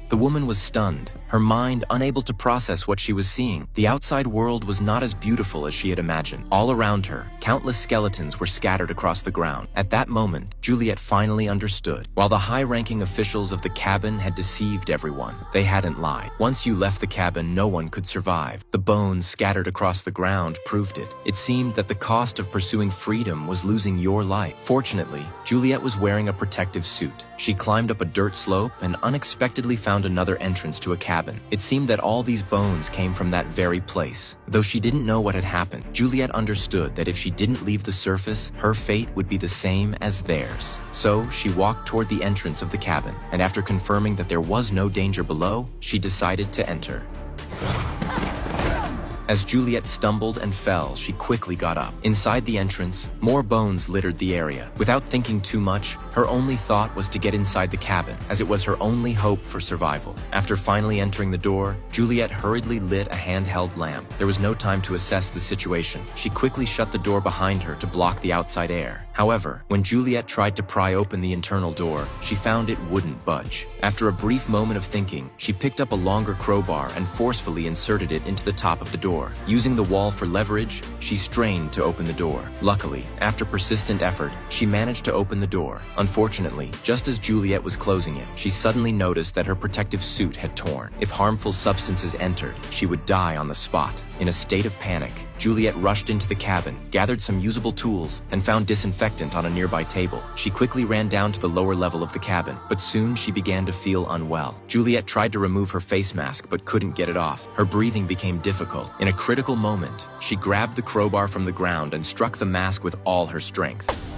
The woman was stunned, her mind unable to process what she was seeing. The outside world was not as beautiful as she had imagined. All around her, countless skeletons were scattered across the ground. At that moment, Juliet finally understood. While the high-ranking officials of the cabin had deceived everyone, they hadn't lied. Once you left the cabin, no one could survive. The bones scattered across the ground proved it. It seemed that the cost of pursuing freedom was losing your life. Fortunately, Juliet was wearing a protective suit. She climbed up a dirt slope and unexpectedly found another entrance to a cabin. It seemed that all these bones came from that very place. Though she didn't know what had happened, Juliet understood that if she didn't leave the surface, her fate would be the same as theirs. So she walked toward the entrance of the cabin, and after confirming that there was no danger below, she decided to enter. As Juliet stumbled and fell, she quickly got up. Inside the entrance, more bones littered the area. Without thinking too much, her only thought was to get inside the cabin, as it was her only hope for survival. After finally entering the door, Juliet hurriedly lit a handheld lamp. There was no time to assess the situation. She quickly shut the door behind her to block the outside air. However, when Juliet tried to pry open the internal door, she found it wouldn't budge. After a brief moment of thinking, she picked up a longer crowbar and forcefully inserted it into the top of the door. Using the wall for leverage, she strained to open the door. Luckily, after persistent effort, she managed to open the door. Unfortunately, just as Juliet was closing it, she suddenly noticed that her protective suit had torn. If harmful substances entered, she would die on the spot. In a state of panic, Juliet rushed into the cabin, gathered some usable tools, and found disinfectant on a nearby table. She quickly ran down to the lower level of the cabin, but soon she began to feel unwell. Juliet tried to remove her face mask but couldn't get it off. Her breathing became difficult. In a critical moment, she grabbed the crowbar from the ground and struck the mask with all her strength.